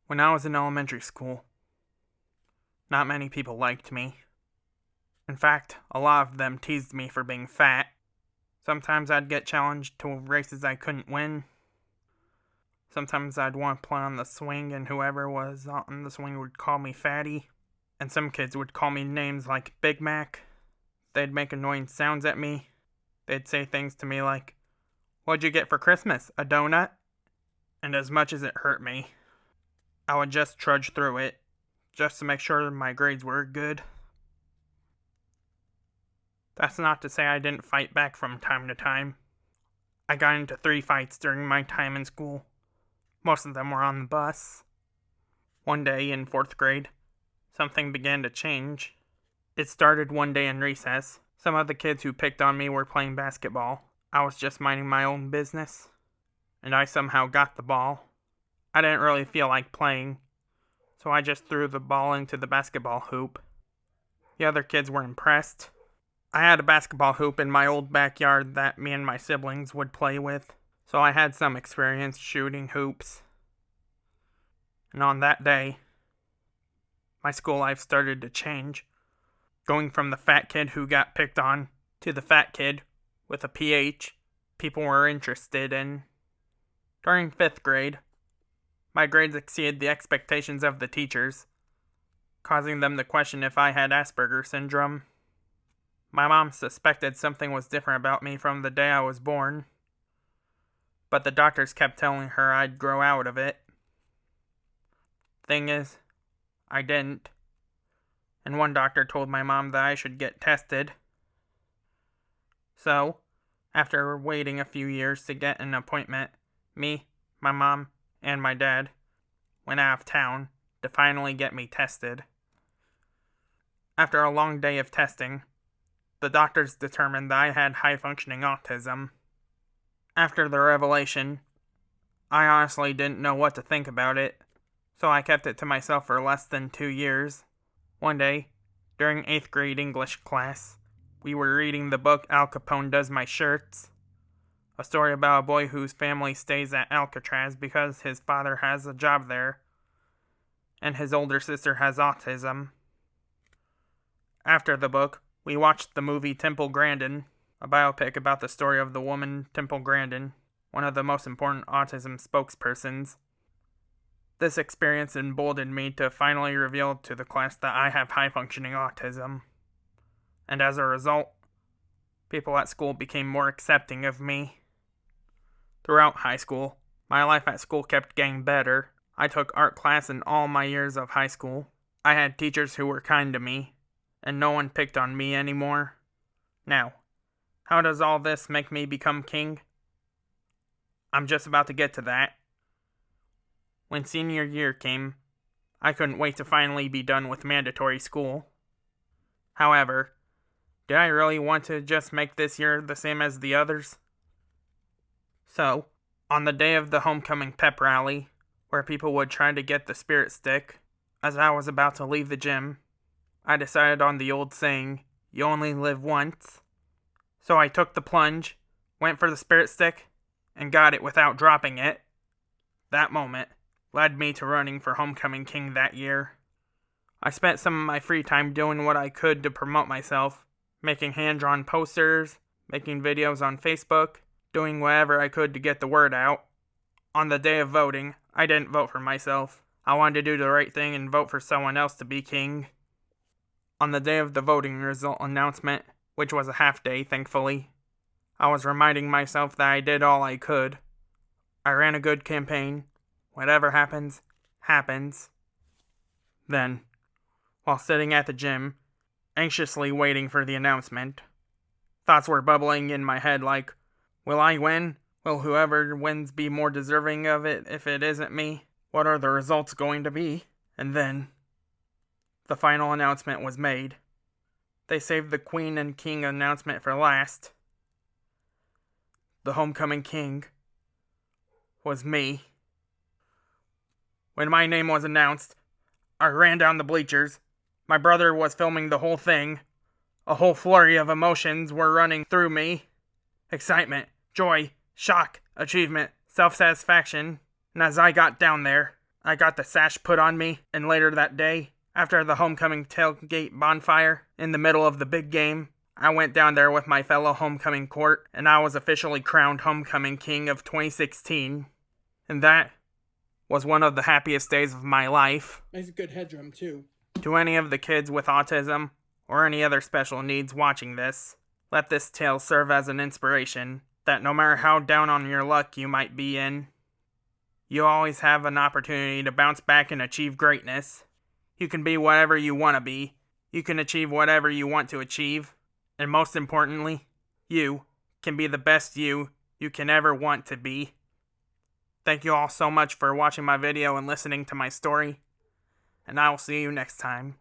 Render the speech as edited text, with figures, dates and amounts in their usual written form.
When I was in elementary school, not many people liked me. In fact, a lot of them teased me for being fat. Sometimes I'd get challenged to races I couldn't win. Sometimes I'd want to play on the swing and whoever was on the swing would call me fatty. And some kids would call me names like Big Mac. They'd make annoying sounds at me. They'd say things to me like, "What'd you get for Christmas? A donut?" And as much as it hurt me, I would just trudge through it, just to make sure my grades were good. That's not to say I didn't fight back from time to time. I got into 3 fights during my time in school. Most of them were on the bus. One day in 4th grade, something began to change. It started one day in recess. Some of the kids who picked on me were playing basketball. I was just minding my own business, and I somehow got the ball. I didn't really feel like playing, so I just threw the ball into the basketball hoop. The other kids were impressed. I had a basketball hoop in my old backyard that me and my siblings would play with, so I had some experience shooting hoops. And on that day, my school life started to change, going from the fat kid who got picked on to the fat kid with a PH people were interested in. During 5th grade, my grades exceeded the expectations of the teachers, causing them to question if I had Asperger's syndrome. My mom suspected something was different about me from the day I was born, but the doctors kept telling her I'd grow out of it. Thing is, I didn't, and one doctor told my mom that I should get tested. So, after waiting a few years to get an appointment, me, my mom, and my dad went out of town to finally get me tested. After a long day of testing, the doctors determined that I had high-functioning autism. After the revelation, I honestly didn't know what to think about it, so I kept it to myself for less than 2 years. One day, during 8th grade English class, we were reading the book Al Capone Does My Shirts, a story about a boy whose family stays at Alcatraz because his father has a job there, and his older sister has autism. After the book, we watched the movie Temple Grandin, a biopic about the story of the woman Temple Grandin, one of the most important autism spokespersons. This experience emboldened me to finally reveal to the class that I have high-functioning autism. And as a result, people at school became more accepting of me. Throughout high school, my life at school kept getting better. I took art class in all my years of high school. I had teachers who were kind to me, and no one picked on me anymore. Now, how does all this make me become king? I'm just about to get to that. When senior year came, I couldn't wait to finally be done with mandatory school. However, did I really want to just make this year the same as the others? So, on the day of the homecoming pep rally, where people would try to get the spirit stick, as I was about to leave the gym, I decided on the old saying, "You only live once." So I took the plunge, went for the spirit stick, and got it without dropping it. That moment led me to running for homecoming king that year. I spent some of my free time doing what I could to promote myself, making hand-drawn posters, making videos on Facebook, doing whatever I could to get the word out. On the day of voting, I didn't vote for myself. I wanted to do the right thing and vote for someone else to be king. On the day of the voting result announcement, which was a half day, thankfully, I was reminding myself that I did all I could. I ran a good campaign. Whatever happens, happens. Then, while sitting at the gym, anxiously waiting for the announcement, thoughts were bubbling in my head like, will I win? Will whoever wins be more deserving of it if it isn't me? What are the results going to be? And then, the final announcement was made. They saved the Queen and King announcement for last. The homecoming king was me. When my name was announced, I ran down the bleachers. My brother was filming the whole thing. A whole flurry of emotions were running through me. Excitement, joy, shock, achievement, self-satisfaction. And as I got down there, I got the sash put on me, and later that day, after the homecoming tailgate bonfire in the middle of the big game, I went down there with my fellow homecoming court, and I was officially crowned homecoming king of 2016. And that was one of the happiest days of my life. Makes a good head drum, too. To any of the kids with autism, or any other special needs watching this, let this tale serve as an inspiration that no matter how down on your luck you might be in, you always have an opportunity to bounce back and achieve greatness. You can be whatever you want to be. You can achieve whatever you want to achieve. And most importantly, you can be the best you can ever want to be. Thank you all so much for watching my video and listening to my story. And I will see you next time.